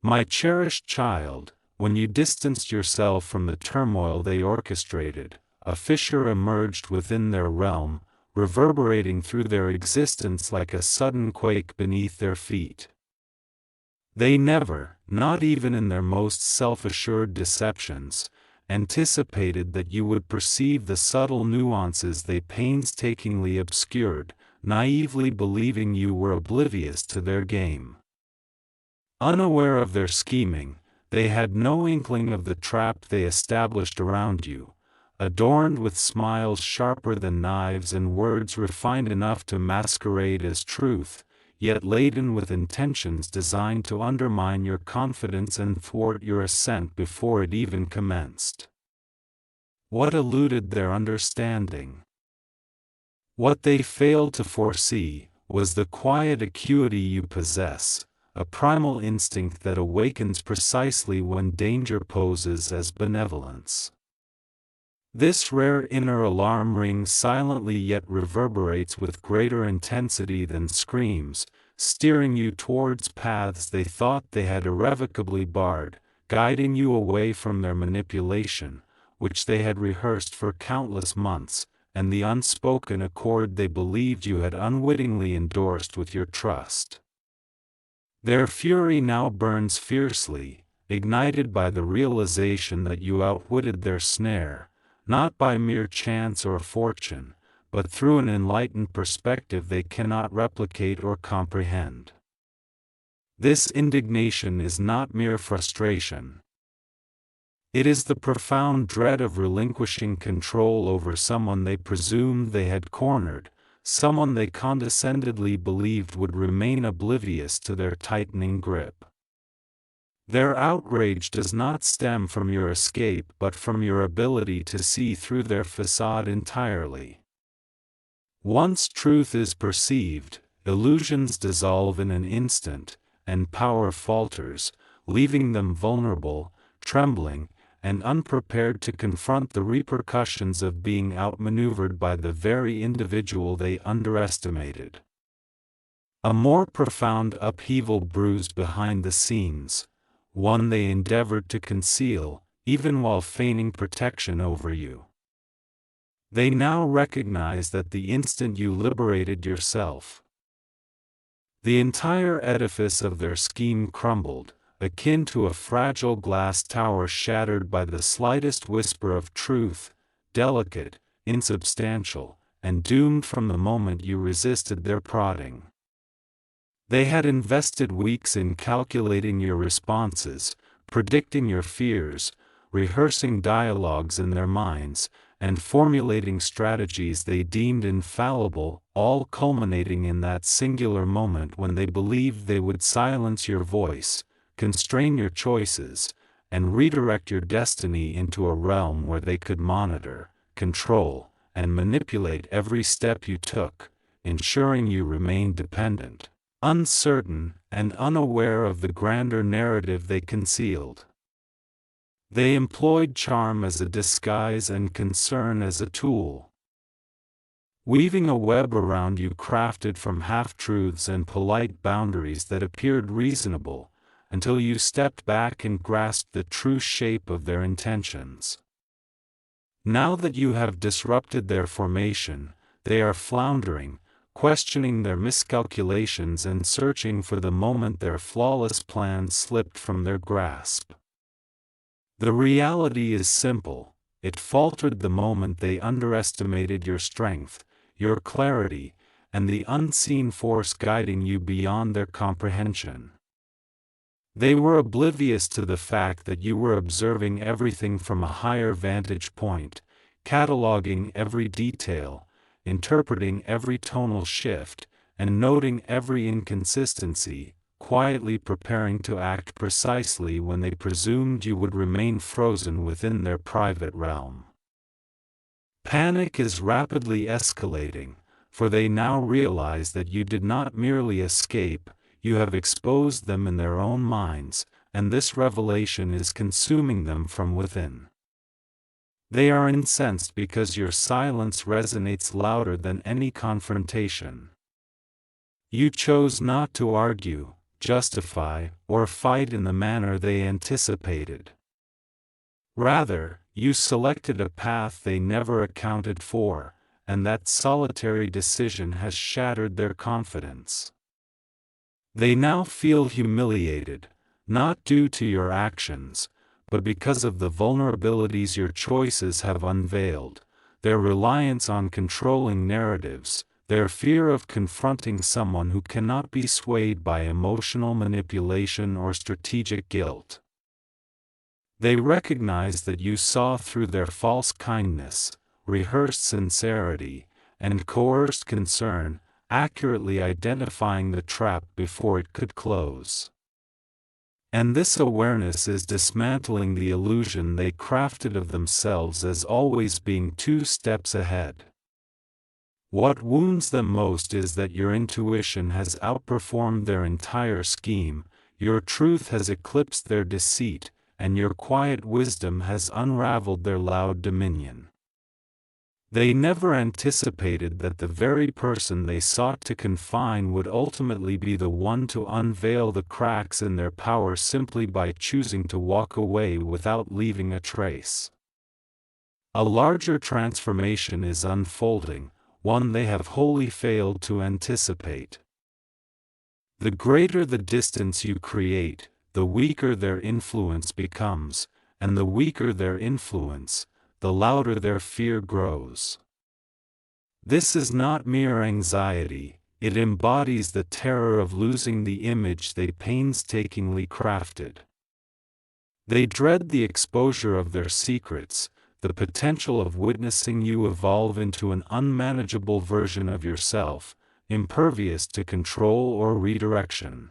My cherished child, when you distanced yourself from the turmoil they orchestrated, a fissure emerged within their realm, reverberating through their existence like a sudden quake beneath their feet. They never, not even in their most self-assured deceptions, anticipated that you would perceive the subtle nuances they painstakingly obscured, naively believing you were oblivious to their game. Unaware of their scheming, they had no inkling of the trap they established around you, adorned with smiles sharper than knives and words refined enough to masquerade as truth, yet laden with intentions designed to undermine your confidence and thwart your ascent before it even commenced. What eluded their understanding? What they failed to foresee was the quiet acuity you possess, a primal instinct that awakens precisely when danger poses as benevolence. This rare inner alarm rings silently yet reverberates with greater intensity than screams, steering you towards paths they thought they had irrevocably barred, guiding you away from their manipulation, which they had rehearsed for countless months, and the unspoken accord they believed you had unwittingly endorsed with your trust. Their fury now burns fiercely, ignited by the realization that you outwitted their snare, not by mere chance or fortune, but through an enlightened perspective they cannot replicate or comprehend. This indignation is not mere frustration. It is the profound dread of relinquishing control over someone they presumed they had cornered, someone they condescendingly believed would remain oblivious to their tightening grip. Their outrage does not stem from your escape but from your ability to see through their facade entirely. Once truth is perceived, illusions dissolve in an instant, and power falters, leaving them vulnerable, trembling, and unprepared to confront the repercussions of being outmaneuvered by the very individual they underestimated. A more profound upheaval bruised behind the scenes, one they endeavored to conceal, even while feigning protection over you. They now recognize that the instant you liberated yourself, the entire edifice of their scheme crumbled, akin to a fragile glass tower shattered by the slightest whisper of truth, delicate, insubstantial, and doomed from the moment you resisted their prodding. They had invested weeks in calculating your responses, predicting your fears, rehearsing dialogues in their minds, and formulating strategies they deemed infallible, all culminating in that singular moment when they believed they would silence your voice, constrain your choices, and redirect your destiny into a realm where they could monitor, control, and manipulate every step you took, ensuring you remained dependent, uncertain, and unaware of the grander narrative they concealed. They employed charm as a disguise and concern as a tool, weaving a web around you crafted from half-truths and polite boundaries that appeared reasonable, until you stepped back and grasped the true shape of their intentions. Now that you have disrupted their formation, they are floundering, questioning their miscalculations and searching for the moment their flawless plan slipped from their grasp. The reality is simple: it faltered the moment they underestimated your strength, your clarity, and the unseen force guiding you beyond their comprehension. They were oblivious to the fact that you were observing everything from a higher vantage point, cataloging every detail, interpreting every tonal shift, and noting every inconsistency, quietly preparing to act precisely when they presumed you would remain frozen within their private realm. Panic is rapidly escalating, for they now realize that you did not merely escape, you have exposed them in their own minds, and this revelation is consuming them from within. They are incensed because your silence resonates louder than any confrontation. You chose not to argue, justify, or fight in the manner they anticipated. Rather, you selected a path they never accounted for, and that solitary decision has shattered their confidence. They now feel humiliated, not due to your actions, but because of the vulnerabilities your choices have unveiled, their reliance on controlling narratives, their fear of confronting someone who cannot be swayed by emotional manipulation or strategic guilt. They recognize that you saw through their false kindness, rehearsed sincerity, and coerced concern, accurately identifying the trap before it could close. And this awareness is dismantling the illusion they crafted of themselves as always being 2 steps ahead. What wounds them most is that your intuition has outperformed their entire scheme, your truth has eclipsed their deceit, and your quiet wisdom has unraveled their loud dominion. They never anticipated that the very person they sought to confine would ultimately be the one to unveil the cracks in their power simply by choosing to walk away without leaving a trace. A larger transformation is unfolding, one they have wholly failed to anticipate. The greater the distance you create, the weaker their influence becomes, and the weaker their influence, the louder their fear grows. This is not mere anxiety, it embodies the terror of losing the image they painstakingly crafted. They dread the exposure of their secrets, the potential of witnessing you evolve into an unmanageable version of yourself, impervious to control or redirection.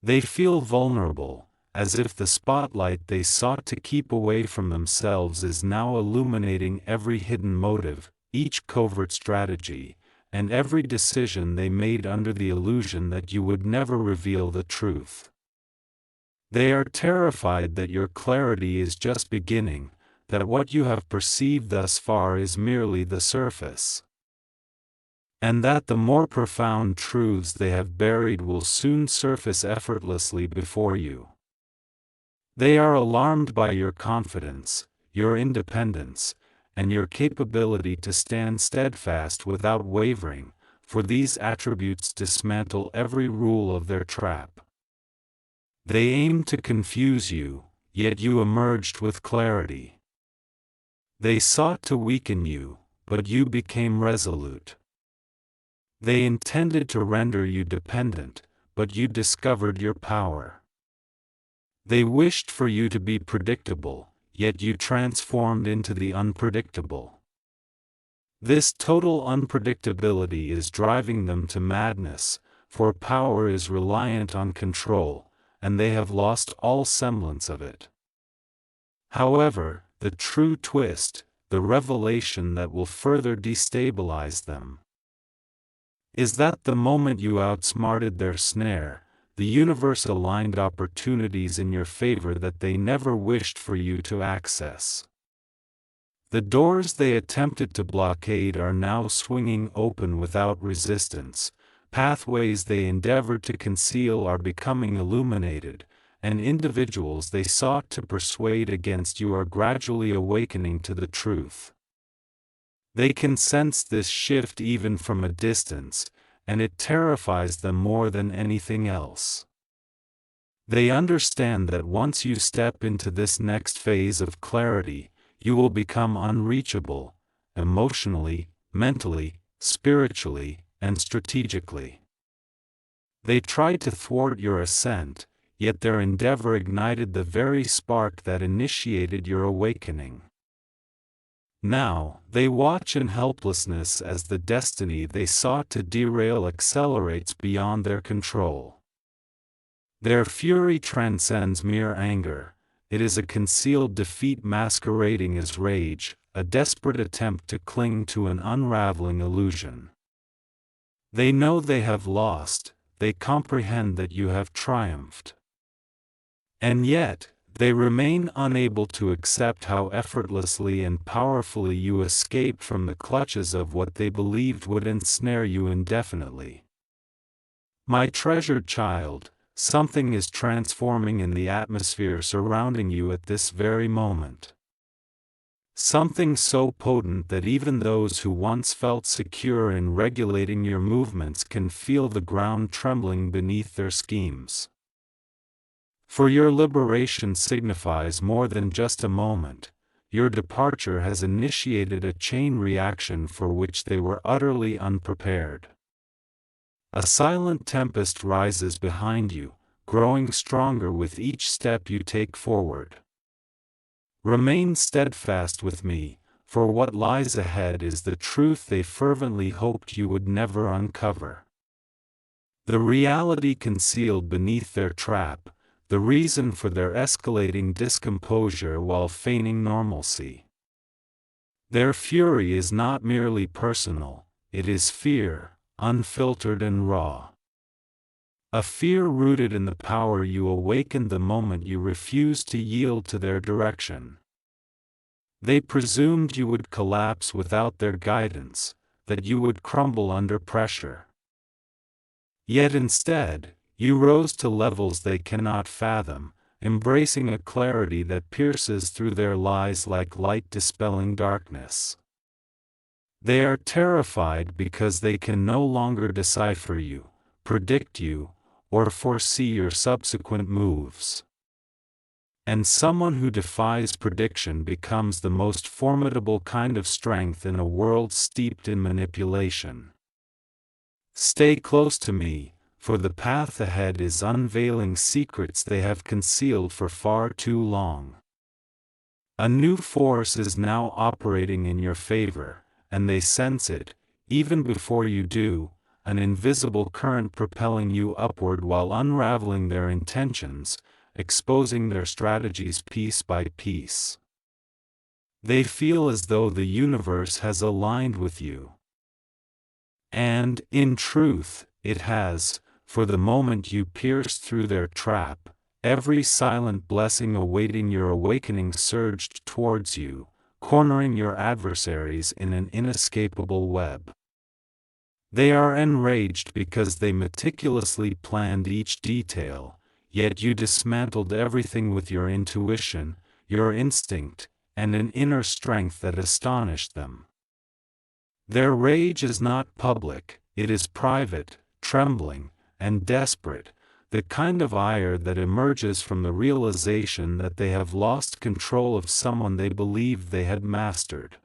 They feel vulnerable, as if the spotlight they sought to keep away from themselves is now illuminating every hidden motive, each covert strategy, and every decision they made under the illusion that you would never reveal the truth. They are terrified that your clarity is just beginning, that what you have perceived thus far is merely the surface, and that the more profound truths they have buried will soon surface effortlessly before you. They are alarmed by your confidence, your independence, and your capability to stand steadfast without wavering, for these attributes dismantle every rule of their trap. They aim to confuse you, yet you emerged with clarity. They sought to weaken you, but you became resolute. They intended to render you dependent, but you discovered your power. They wished for you to be predictable, yet you transformed into the unpredictable. This total unpredictability is driving them to madness, for power is reliant on control, and they have lost all semblance of it. However, the true twist, the revelation that will further destabilize them, is that the moment you outsmarted their snare, the universe aligned opportunities in your favor that they never wished for you to access. The doors they attempted to blockade are now swinging open without resistance, pathways they endeavored to conceal are becoming illuminated, and individuals they sought to persuade against you are gradually awakening to the truth. They can sense this shift even from a distance, and it terrifies them more than anything else. They understand that once you step into this next phase of clarity, you will become unreachable, emotionally, mentally, spiritually, and strategically. They tried to thwart your ascent, yet their endeavor ignited the very spark that initiated your awakening. Now, they watch in helplessness as the destiny they sought to derail accelerates beyond their control. Their fury transcends mere anger, it is a concealed defeat masquerading as rage, a desperate attempt to cling to an unraveling illusion. They know they have lost, they comprehend that you have triumphed. And yet, they remain unable to accept how effortlessly and powerfully you escaped from the clutches of what they believed would ensnare you indefinitely. My treasured child, something is transforming in the atmosphere surrounding you at this very moment. Something so potent that even those who once felt secure in regulating your movements can feel the ground trembling beneath their schemes. For your liberation signifies more than just a moment. Your departure has initiated a chain reaction for which they were utterly unprepared. A silent tempest rises behind you, growing stronger with each step you take forward. Remain steadfast with me, for what lies ahead is the truth they fervently hoped you would never uncover. The reality concealed beneath their trap, the reason for their escalating discomposure while feigning normalcy. Their fury is not merely personal, it is fear, unfiltered and raw. A fear rooted in the power you awakened the moment you refused to yield to their direction. They presumed you would collapse without their guidance, that you would crumble under pressure. Yet instead, you rose to levels they cannot fathom, embracing a clarity that pierces through their lies like light dispelling darkness. They are terrified because they can no longer decipher you, predict you, or foresee your subsequent moves. And someone who defies prediction becomes the most formidable kind of strength in a world steeped in manipulation. Stay close to me, for the path ahead is unveiling secrets they have concealed for far too long. A new force is now operating in your favor, and they sense it, even before you do, an invisible current propelling you upward while unraveling their intentions, exposing their strategies piece by piece. They feel as though the universe has aligned with you. And, in truth, it has, for the moment you pierced through their trap, every silent blessing awaiting your awakening surged towards you, cornering your adversaries in an inescapable web. They are enraged because they meticulously planned each detail, yet you dismantled everything with your intuition, your instinct, and an inner strength that astonished them. Their rage is not public, it is private, trembling, and desperate, the kind of ire that emerges from the realization that they have lost control of someone they believed they had mastered.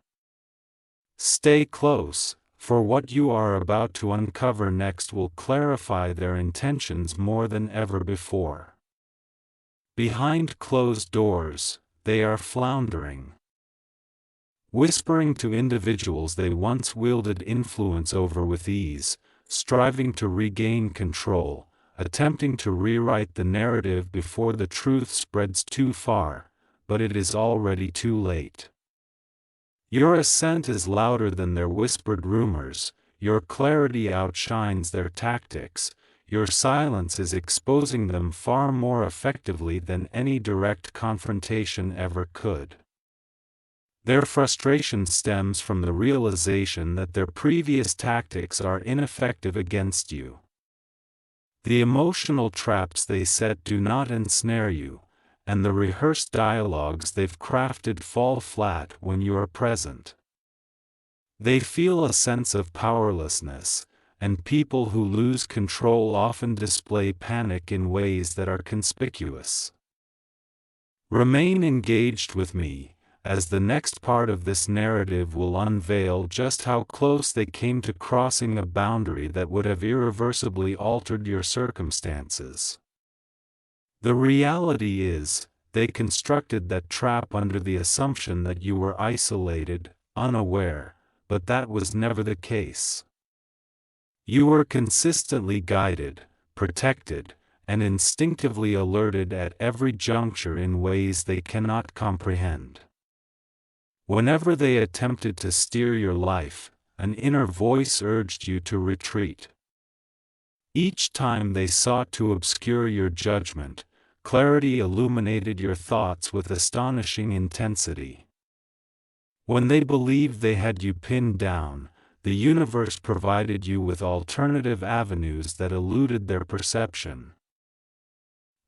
Stay close, for what you are about to uncover next will clarify their intentions more than ever before. Behind closed doors, they are floundering. Whispering to individuals they once wielded influence over with ease, striving to regain control, attempting to rewrite the narrative before the truth spreads too far, but it is already too late. Your ascent is louder than their whispered rumors, your clarity outshines their tactics, your silence is exposing them far more effectively than any direct confrontation ever could. Their frustration stems from the realization that their previous tactics are ineffective against you. The emotional traps they set do not ensnare you, and the rehearsed dialogues they've crafted fall flat when you are present. They feel a sense of powerlessness, and people who lose control often display panic in ways that are conspicuous. Remain engaged with me, as the next part of this narrative will unveil just how close they came to crossing a boundary that would have irreversibly altered your circumstances. The reality is, they constructed that trap under the assumption that you were isolated, unaware, but that was never the case. You were consistently guided, protected, and instinctively alerted at every juncture in ways they cannot comprehend. Whenever they attempted to steer your life, an inner voice urged you to retreat. Each time they sought to obscure your judgment, clarity illuminated your thoughts with astonishing intensity. When they believed they had you pinned down, the universe provided you with alternative avenues that eluded their perception.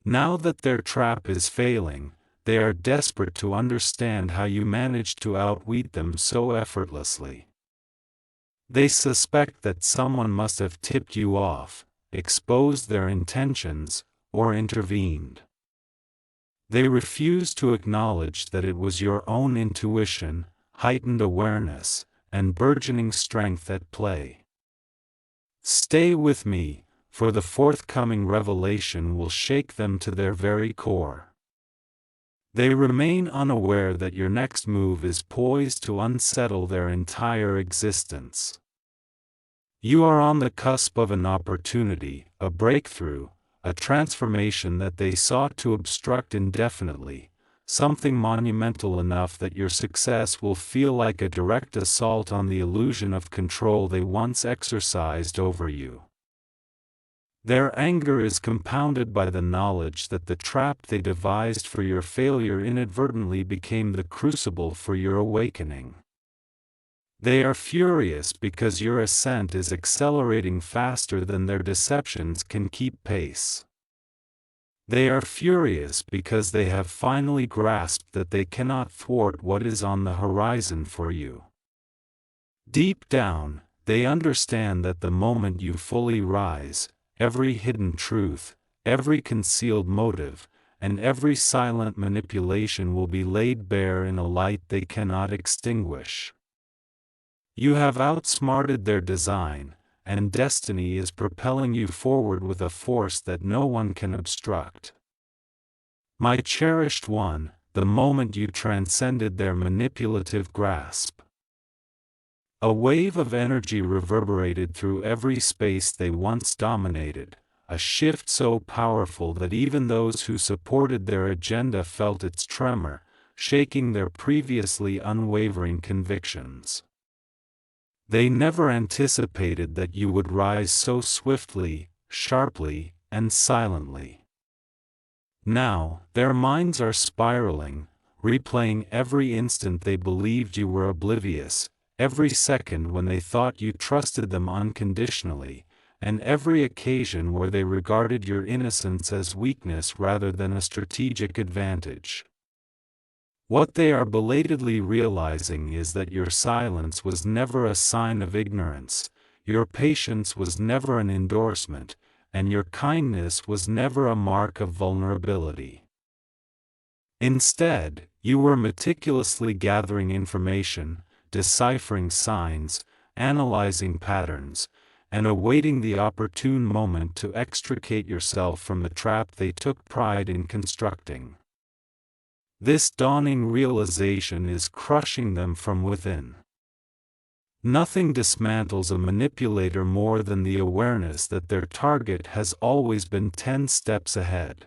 Now that their trap is failing, they are desperate to understand how you managed to outwit them so effortlessly. They suspect that someone must have tipped you off, exposed their intentions, or intervened. They refuse to acknowledge that it was your own intuition, heightened awareness, and burgeoning strength at play. Stay with me, for the forthcoming revelation will shake them to their very core. They remain unaware that your next move is poised to unsettle their entire existence. You are on the cusp of an opportunity, a breakthrough, a transformation that they sought to obstruct indefinitely, something monumental enough that your success will feel like a direct assault on the illusion of control they once exercised over you. Their anger is compounded by the knowledge that the trap they devised for your failure inadvertently became the crucible for your awakening. They are furious because your ascent is accelerating faster than their deceptions can keep pace. They are furious because they have finally grasped that they cannot thwart what is on the horizon for you. Deep down, they understand that the moment you fully rise, every hidden truth, every concealed motive, and every silent manipulation will be laid bare in a light they cannot extinguish. You have outsmarted their design, and destiny is propelling you forward with a force that no one can obstruct. My cherished one, the moment you transcended their manipulative grasp. A wave of energy reverberated through every space they once dominated, a shift so powerful that even those who supported their agenda felt its tremor, shaking their previously unwavering convictions. They never anticipated that you would rise so swiftly, sharply, and silently. Now, their minds are spiraling, replaying every instant they believed you were oblivious, every second when they thought you trusted them unconditionally, and every occasion where they regarded your innocence as weakness rather than a strategic advantage. What they are belatedly realizing is that your silence was never a sign of ignorance, your patience was never an endorsement, and your kindness was never a mark of vulnerability. Instead, you were meticulously gathering information, deciphering signs, analyzing patterns, and awaiting the opportune moment to extricate yourself from the trap they took pride in constructing. This dawning realization is crushing them from within. Nothing dismantles a manipulator more than the awareness that their target has always been 10 steps ahead.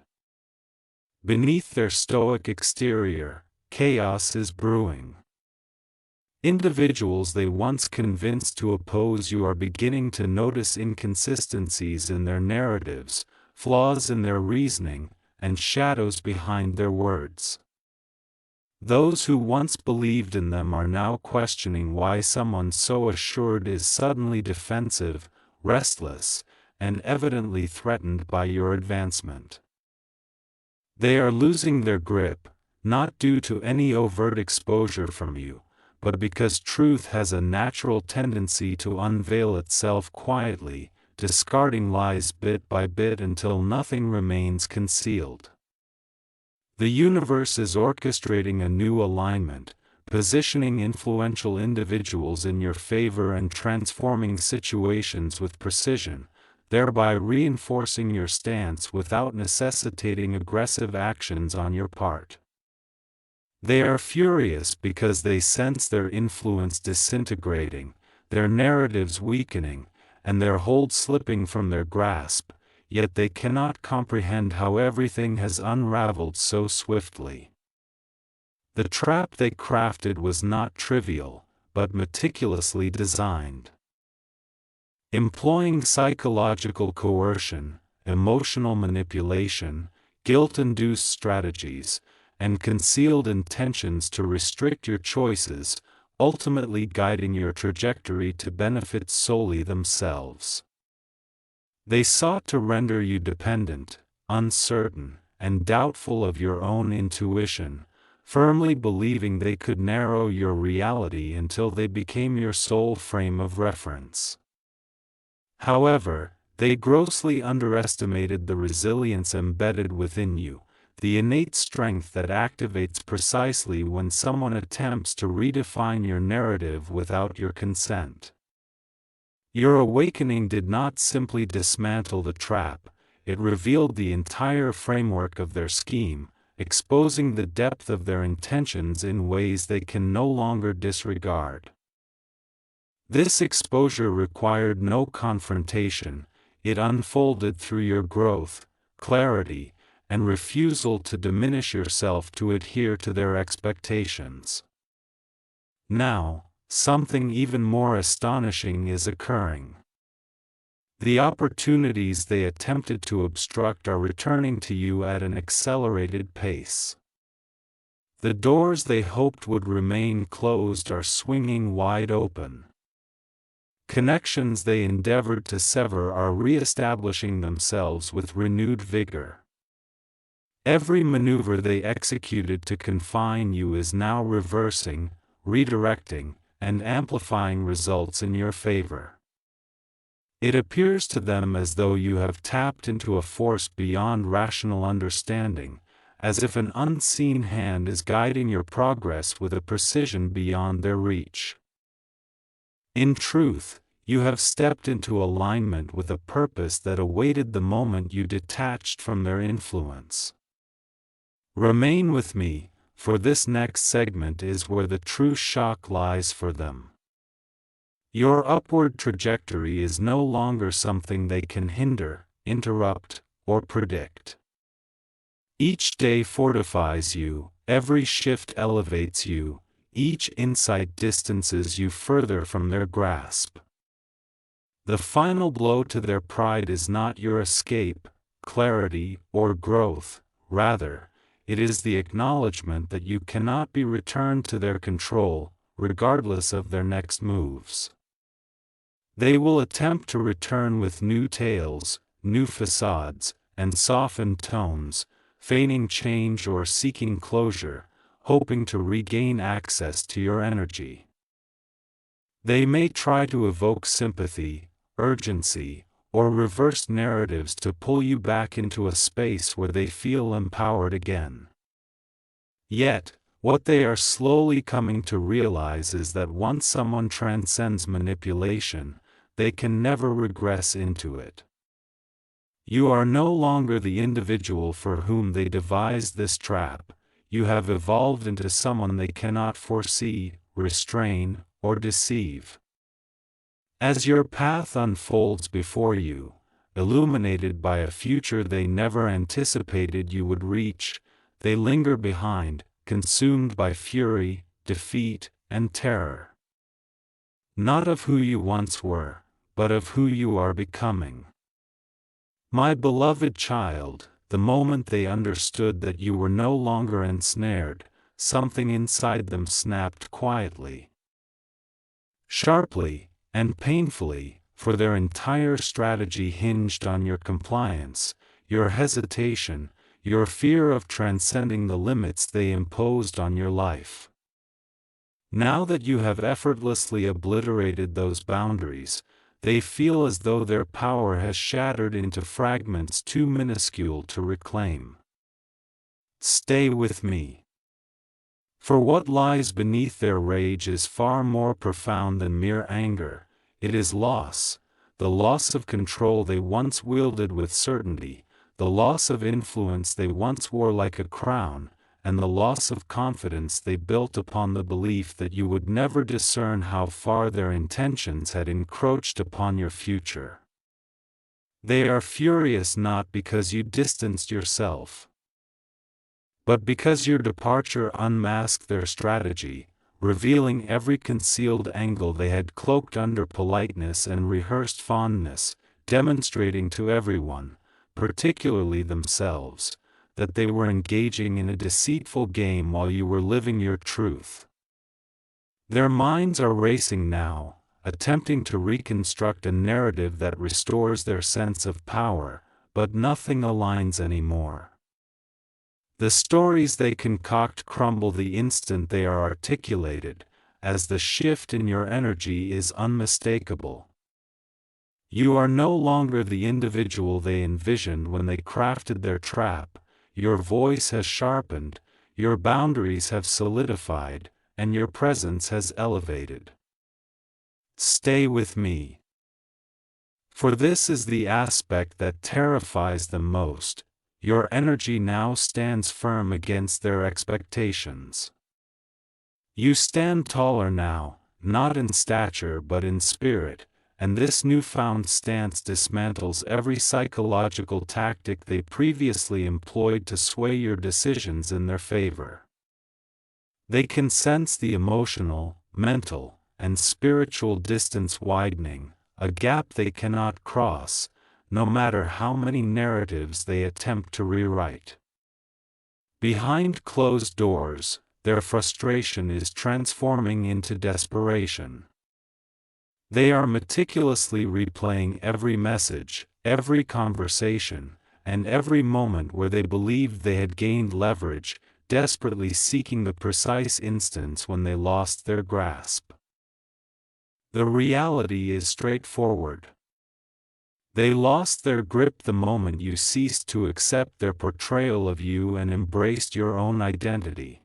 Beneath their stoic exterior, chaos is brewing. Individuals they once convinced to oppose you are beginning to notice inconsistencies in their narratives, flaws in their reasoning, and shadows behind their words. Those who once believed in them are now questioning why someone so assured is suddenly defensive, restless, and evidently threatened by your advancement. They are losing their grip, not due to any overt exposure from you, but because truth has a natural tendency to unveil itself quietly, discarding lies bit by bit until nothing remains concealed. The universe is orchestrating a new alignment, positioning influential individuals in your favor and transforming situations with precision, thereby reinforcing your stance without necessitating aggressive actions on your part. They are furious because they sense their influence disintegrating, their narratives weakening, and their hold slipping from their grasp, yet they cannot comprehend how everything has unraveled so swiftly. The trap they crafted was not trivial, but meticulously designed. Employing psychological coercion, emotional manipulation, guilt-induced strategies, and concealed intentions to restrict your choices, ultimately guiding your trajectory to benefit solely themselves. They sought to render you dependent, uncertain, and doubtful of your own intuition, firmly believing they could narrow your reality until they became your sole frame of reference. However, they grossly underestimated the resilience embedded within you, the innate strength that activates precisely when someone attempts to redefine your narrative without your consent. Your awakening did not simply dismantle the trap, it revealed the entire framework of their scheme, exposing the depth of their intentions in ways they can no longer disregard. This exposure required no confrontation, it unfolded through your growth, clarity, and refusal to diminish yourself to adhere to their expectations. Now, something even more astonishing is occurring. The opportunities they attempted to obstruct are returning to you at an accelerated pace. The doors they hoped would remain closed are swinging wide open. Connections they endeavored to sever are re-establishing themselves with renewed vigor. Every maneuver they executed to confine you is now reversing, redirecting, and amplifying results in your favor. It appears to them as though you have tapped into a force beyond rational understanding, as if an unseen hand is guiding your progress with a precision beyond their reach. In truth, you have stepped into alignment with a purpose that awaited the moment you detached from their influence. Remain with me, for this next segment is where the true shock lies for them. Your upward trajectory is no longer something they can hinder, interrupt, or predict. Each day fortifies you, every shift elevates you, each insight distances you further from their grasp. The final blow to their pride is not your escape, clarity, or growth, rather, it is the acknowledgement that you cannot be returned to their control, regardless of their next moves. They will attempt to return with new tales, new facades, and softened tones, feigning change or seeking closure, hoping to regain access to your energy. They may try to evoke sympathy, urgency, or reverse narratives to pull you back into a space where they feel empowered again. Yet, what they are slowly coming to realize is that once someone transcends manipulation, they can never regress into it. You are no longer the individual for whom they devised this trap, you have evolved into someone they cannot foresee, restrain, or deceive. As your path unfolds before you, illuminated by a future they never anticipated you would reach, they linger behind, consumed by fury, defeat, and terror. Not of who you once were, but of who you are becoming. My beloved child, the moment they understood that you were no longer ensnared, something inside them snapped quietly. Sharply, and painfully, for their entire strategy hinged on your compliance, your hesitation, your fear of transcending the limits they imposed on your life. Now that you have effortlessly obliterated those boundaries, they feel as though their power has shattered into fragments too minuscule to reclaim. Stay with me. For what lies beneath their rage is far more profound than mere anger. It is loss, the loss of control they once wielded with certainty, the loss of influence they once wore like a crown, and the loss of confidence they built upon the belief that you would never discern how far their intentions had encroached upon your future. They are furious not because you distanced yourself, but because your departure unmasked their strategy, revealing every concealed angle they had cloaked under politeness and rehearsed fondness, demonstrating to everyone, particularly themselves, that they were engaging in a deceitful game while you were living your truth. Their minds are racing now, attempting to reconstruct a narrative that restores their sense of power, but nothing aligns anymore. The stories they concoct crumble the instant they are articulated, as the shift in your energy is unmistakable. You are no longer the individual they envisioned when they crafted their trap. Your voice has sharpened, your boundaries have solidified, and your presence has elevated. Stay with me. For this is the aspect that terrifies them most. Your energy now stands firm against their expectations. You stand taller now, not in stature but in spirit, and this newfound stance dismantles every psychological tactic they previously employed to sway your decisions in their favor. They can sense the emotional, mental, and spiritual distance widening, a gap they cannot cross, no matter how many narratives they attempt to rewrite. Behind closed doors, their frustration is transforming into desperation. They are meticulously replaying every message, every conversation, and every moment where they believed they had gained leverage, desperately seeking the precise instance when they lost their grasp. The reality is straightforward. They lost their grip the moment you ceased to accept their portrayal of you and embraced your own identity.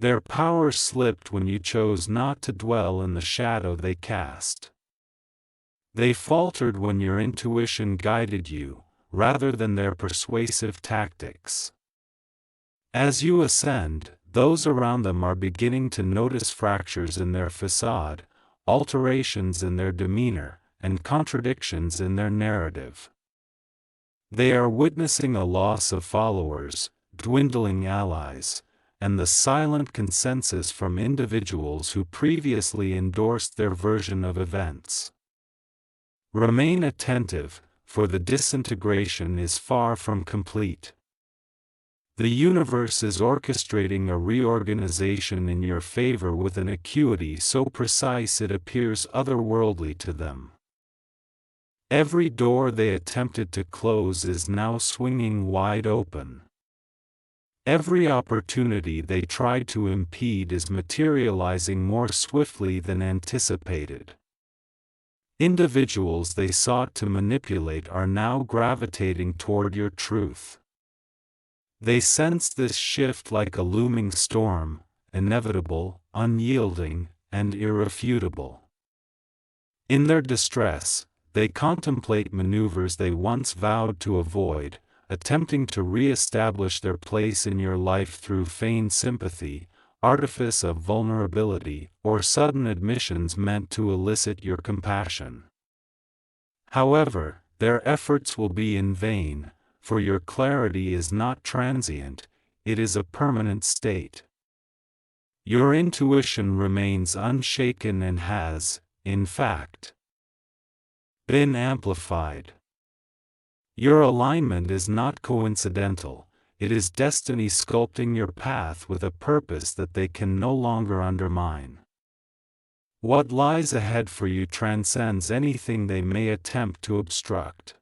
Their power slipped when you chose not to dwell in the shadow they cast. They faltered when your intuition guided you, rather than their persuasive tactics. As you ascend, those around them are beginning to notice fractures in their facade, alterations in their demeanor, and contradictions in their narrative. They are witnessing a loss of followers, dwindling allies, and the silent consensus from individuals who previously endorsed their version of events. Remain attentive, for the disintegration is far from complete. The universe is orchestrating a reorganization in your favor with an acuity so precise it appears otherworldly to them. Every door they attempted to close is now swinging wide open. Every opportunity they tried to impede is materializing more swiftly than anticipated. Individuals they sought to manipulate are now gravitating toward your truth. They sense this shift like a looming storm, inevitable, unyielding, and irrefutable. In their distress, they contemplate maneuvers they once vowed to avoid, attempting to re-establish their place in your life through feigned sympathy, artifice of vulnerability, or sudden admissions meant to elicit your compassion. However, their efforts will be in vain, for your clarity is not transient, it is a permanent state. Your intuition remains unshaken and has, in fact, been amplified. Your alignment is not coincidental, it is destiny sculpting your path with a purpose that they can no longer undermine. What lies ahead for you transcends anything they may attempt to obstruct.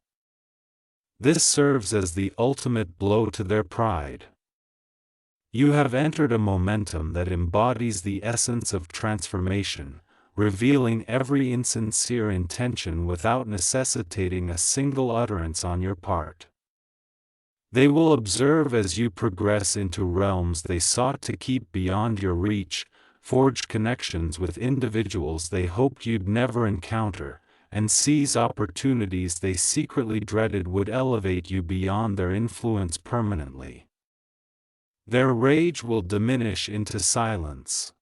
This serves as the ultimate blow to their pride. You have entered a momentum that embodies the essence of transformation, revealing every insincere intention without necessitating a single utterance on your part. They will observe as you progress into realms they sought to keep beyond your reach, forge connections with individuals they hoped you'd never encounter, and seize opportunities they secretly dreaded would elevate you beyond their influence permanently. Their rage will diminish into silence.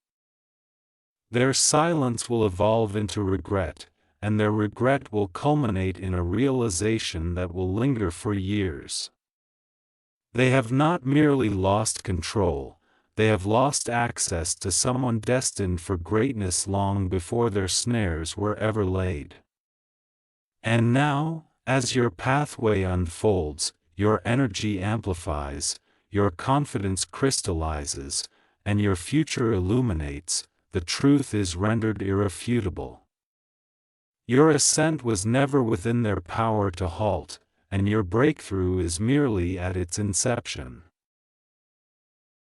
Their silence will evolve into regret, and their regret will culminate in a realization that will linger for years. They have not merely lost control, they have lost access to someone destined for greatness long before their snares were ever laid. And now, as your pathway unfolds, your energy amplifies, your confidence crystallizes, and your future illuminates, the truth is rendered irrefutable. Your ascent was never within their power to halt, and your breakthrough is merely at its inception.